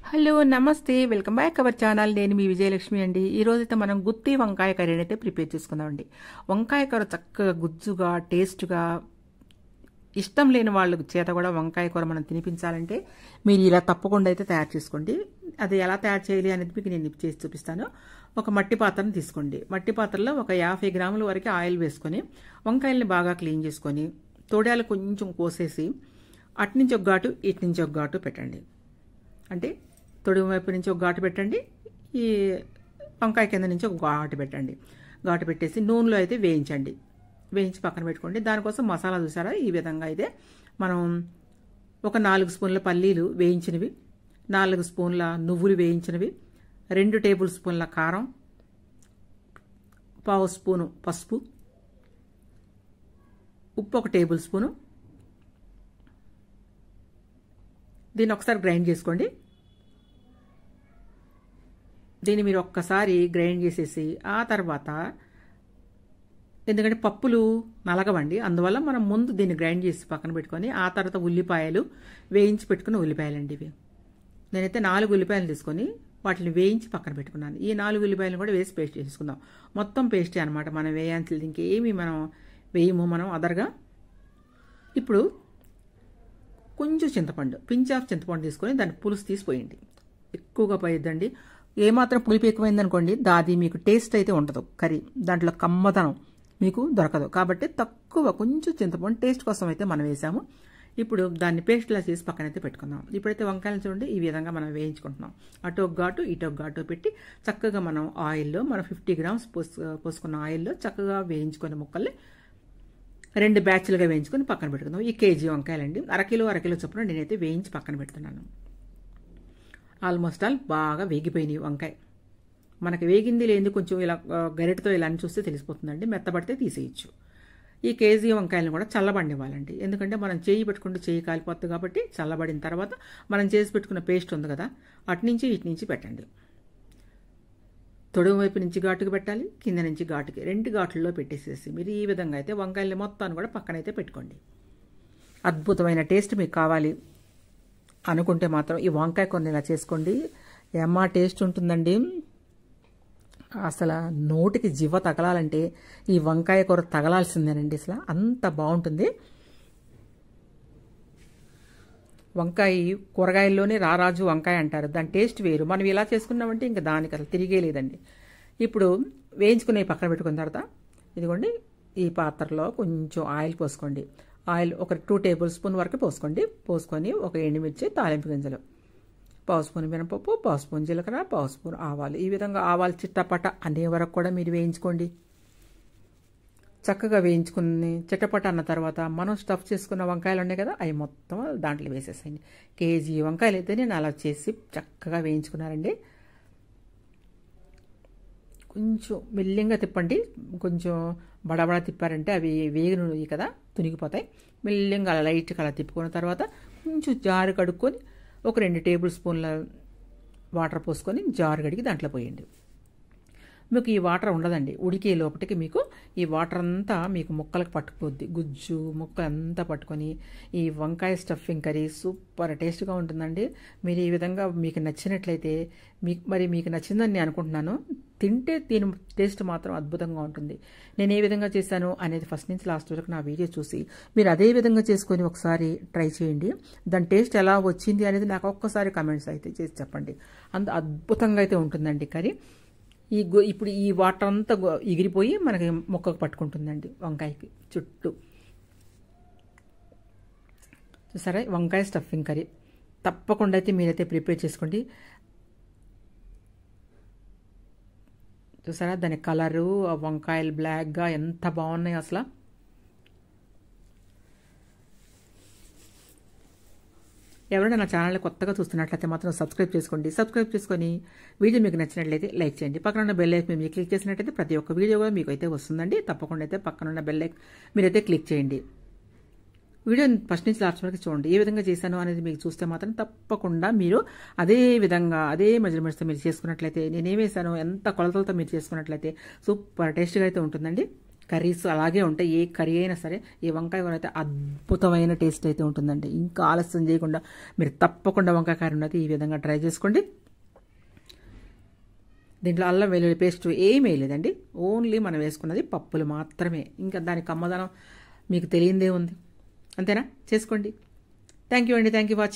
Hello నమస్తే welcome back our channel. నేను మీ విజయలక్ష్మి అండి. ఈ రోజైతే మనం గుత్తి వంకాయ కర్రీని అయితే ప్రిపేర్ చేసుకుందామండి. వంకాయ కూర చక్కగా గుజ్జుగా టేస్ట్గా ఇష్టం లేని వాళ్ళ చేత కూడా వంకాయ కూర మనం తినిపించాలంటే మీరు ఇలా తప్పకుండా అయితే తయారు చేసుకోండి. అది ఎలా తయారు చేయాలి అనేది మీకు నేను చేసి చూపిస్తాను. ఒక మట్టి పాత్రను తీసుకోండి. మట్టి పాత్రలో ఒక 50 గ్రాముల వరకు ఆయిల్ వేసుకొని వంకాయల్ని బాగా క్లీన్ చేసుకొని తోడాలు కొంచెం కోసేసి అటునుంచి ఒక ఘాటు ఇటు నుంచి ఒక ఘాటు పెట్టండి. అంటే తొడుగు వైపు నుంచి ఒక ఘాటు పెట్టండి, ఈ వంకాయ కింద నుంచి ఒక ఘాటు పెట్టండి. ఘాటు పెట్టేసి నూనెలో అయితే వేయించండి. వేయించి పక్కన పెట్టుకోండి. దానికోసం మసాలా చూసారా, ఈ విధంగా అయితే మనం ఒక 4 స్పూన్ల పల్లీలు వేయించినవి, 4 స్పూన్ల నువ్వులు వేయించినవి, 2 టేబుల్ స్పూన్ల కారం, 1/2 స్పూను పసుపు, ఉప్పు 1 టేబుల్ స్పూను. దీన్ని ఒకసారి గ్రైండ్ చేసుకోండి. దీన్ని మీరు ఒక్కసారి గ్రైండ్ చేసేసి ఆ తర్వాత, ఎందుకంటే పప్పులు నలగవండి, అందువల్ల మనం ముందు దీన్ని గ్రైండ్ చేసి పక్కన పెట్టుకొని ఆ తర్వాత ఉల్లిపాయలు వేయించి పెట్టుకున్న ఉల్లిపాయలండి ఇవి. నేనైతే 4 ఉల్లిపాయలు తీసుకొని వాటిని వేయించి పక్కన పెట్టుకున్నాను. ఈ 4 ఉల్లిపాయలను కూడా వేసి పేస్ట్ చేసుకుందాం. మొత్తం పేస్టే అనమాట, మనం వేయాల్సింది ఇంకేమీ మనం వేయము మనం అదర్గా. ఇప్పుడు కొంచెం చింతపండు, పించ్ ఆఫ్ చింతపండు తీసుకొని దాన్ని పులుసు తీసిపోయండి. ఎక్కువగా పోయిద్దండి. ఏమాత్రం పులుపు ఎక్కువైందనుకోండి దాది మీకు టేస్ట్ అయితే ఉండదు, కర్రీ దాంట్లో కమ్మదనం మీకు దొరకదు. కాబట్టి తక్కువ కొంచెం చింతపండు టేస్ట్ కోసం అయితే మనం వేసాము. ఇప్పుడు దాన్ని పేస్ట్లా చేసి పక్కనైతే పెట్టుకుందాం. ఇప్పుడైతే వంకాయలు చూడండి ఈ విధంగా మనం వేయించుకుంటున్నాం. అటు ఒక ఘాటు ఇటు ఒక ఘాటు పెట్టి చక్కగా మనం ఆయిల్లో, మనం 50 గ్రామ్స్ పోసుకున్న ఆయిల్లో చక్కగా వేయించుకునే ముక్కల్ని 2 బ్యాచ్లుగా వేయించుకొని పక్కన పెట్టుకుందాం. ఈ కేజీ వంకాయలండి, అరకిలో చొప్పున నేనైతే వేయించి పక్కన పెడుతున్నాను. ఆల్మోస్ట్ ఆల్ బాగా వేగిపోయినాయి వంకాయ. మనకి వేగింది లేని కొంచెం ఇలా గరిటతో ఇలా అని చూస్తే తెలిసిపోతుందండి. మెత్తబడితే తీసేయచ్చు. ఈ కేజీ వంకాయలను కూడా చల్లబడివ్వాలండి. ఎందుకంటే మనం చేయి పెట్టుకుంటూ చేయి కాలిపోతుంది కాబట్టి చల్లబడిన తర్వాత మనం చేసి పెట్టుకున్న పేస్ట్ ఉంది కదా, అటు నుంచి ఇటు నుంచి పెట్టండి. తొడుగు వైపు నుంచి ఘాటుకు పెట్టాలి, కింద నుంచి ఘాటుకి, 2 ఘాట్లలో పెట్టేసేసి మీరు ఈ విధంగా అయితే వంకాయలు మొత్తాన్ని కూడా పక్కనైతే పెట్టుకోండి. అద్భుతమైన టేస్ట్ మీకు కావాలి అనుకుంటే మాత్రం ఈ వంకాయ కొన్ని ఇలా చేసుకోండి. ఏమా టేస్ట్ ఉంటుందండి. అసలు నోటికి జివ్వ తగలాలంటే ఈ వంకాయ కూర తగలాల్సిందేనండి. అసలు అంత బాగుంటుంది. వంకాయ కూరగాయల్లోనే రారాజు వంకాయ అంటారు. దాని టేస్ట్ వేరు. మనం ఇలా చేసుకున్నామంటే ఇంకా దానికి అసలు తిరిగే లేదండి. ఇప్పుడు వేయించుకునే పక్కన పెట్టుకున్న తర్వాత ఇదిగోండి ఈ పాత్రలో కొంచెం ఆయిల్ పోసుకోండి. ఆయిల్ ఒక 2 టేబుల్ స్పూన్ వరకు పోసుకోండి. పోసుకొని ఒక ఎండుమిర్చి, తాలింపు గింజలు, 1/2 స్పూన్ మినపప్పు, 1/2 స్పూన్ జీలకర్ర, 1/2 స్పూన్ ఆవాలు. ఈ విధంగా ఆవాలు చిట్టపట అనే వరకు కూడా మీరు వేయించుకోండి. చక్కగా వేయించుకుని చిట్టపట అన్న తర్వాత మనం స్టఫ్ చేసుకున్న వంకాయలు ఉన్నాయి కదా, అవి మొత్తం దాంట్లో వేసేసేయండి. కేజీ వంకాయలు అయితే నేను అలా చేసి చక్కగా వేయించుకున్నారండి. కొంచెం మెల్లింగా తిప్పండి. కొంచెం బడబడ తిప్పారంటే అవి వేగినవి కదా, తునిగిపోతాయి. మెల్లింగా అలా లైట్గా అలా తిప్పుకున్న తర్వాత కొంచెం జారు కడుక్కొని ఒక 2 టేబుల్ స్పూన్ల వాటర్ పోసుకొని జారు కడిగి దాంట్లో పోయండి. మీకు ఈ వాటర్ ఉండదండి, ఉడికే లోపటికి మీకు ఈ వాటర్ అంతా మీకు ముక్కలకు పట్టుకుపోద్ది. గుజ్జు ముక్కలు అంతా పట్టుకొని ఈ వంకాయ స్టఫింగ్ కర్రీ సూపర్ టేస్ట్గా ఉంటుందండి. మీరు ఈ విధంగా మీకు నచ్చినట్లయితే మీకు నచ్చిందని నేను అనుకుంటున్నాను. తింటే దీని టేస్ట్ మాత్రం అద్భుతంగా ఉంటుంది. నేను ఏ విధంగా చేశాను అనేది ఫస్ట్ నుంచి లాస్ట్ వరకు నా వీడియో చూసి మీరు అదే విధంగా చేసుకొని ఒకసారి ట్రై చేయండి. దాని టేస్ట్ ఎలా వచ్చింది అనేది నాకు ఒక్కసారి కామెంట్స్ అయితే చేసి చెప్పండి. అంత అద్భుతంగా అయితే ఉంటుందండి కర్రీ. ఇప్పుడు ఈ వాటర్ అంతా ఎగిరిపోయి మనకి మొక్కకు పట్టుకుంటుందండి వంకాయకి చుట్టూ. చూసారా, వంకాయ స్టఫింగ్ కర్రీ తప్పకుండా అయితే మీరైతే ప్రిపేర్ చేసుకోండి. చూసారా దాని కలరు, వంకాయలు బ్లాక్గా ఎంత బాగున్నాయి అసలు. ఎవరైనా నా ఛానల్ని కొత్తగా చూస్తున్నట్లయితే మాత్రం సబ్స్క్రైబ్ చేసుకోండి. సబ్స్క్రైబ్ చేసుకొని వీడియో మీకు నచ్చినట్లయితే లైక్ చేయండి. పక్కన ఉన్న బెల్ ఐకాన్ మీరు క్లిక్ చేసినట్లయితే ప్రతి ఒక్క వీడియో కూడా మీకు అయితే వస్తుందండి. తప్పకుండా అయితే పక్కన ఉన్న బెల్ ఐకాన్ మీరైతే క్లిక్ చేయండి. వీడియో ఫస్ట్ నుంచి లాస్ట్ వరకు చూడండి. ఏ విధంగా చేశాను అనేది మీకు చూస్తే మాత్రం తప్పకుండా మీరు అదే విధంగా అదే మెజర్మెంట్స్తో మీరు చేసుకున్నట్లయితే, నేనేం వేసాను ఎంత కొలతలతో మీరు చేసుకున్నట్లయితే సూపర్ టేస్ట్గా అయితే ఉంటుందండి. కర్రీస్ అలాగే ఉంటాయి. ఏ కర్రీ అయినా సరే ఈ వంకాయ కూర అయితే అద్భుతమైన టేస్ట్ అయితే ఉంటుందండి. ఇంకా ఆలస్యం చేయకుండా మీరు తప్పకుండా వంకాయ కర్రీ అయితే ఈ విధంగా ట్రై చేసుకోండి. దీంట్లో అల్లం వెల్లుల్లి పేస్ట్ ఏమీ వేయలేదండి. ఓన్లీ మనం వేసుకున్నది పప్పులు మాత్రమే. ఇంకా దాని కమ్మదనం మీకు తెలియందే ఉంది. అంతేనా? చేసుకోండి. థ్యాంక్ యూ అండి. Thank you watching.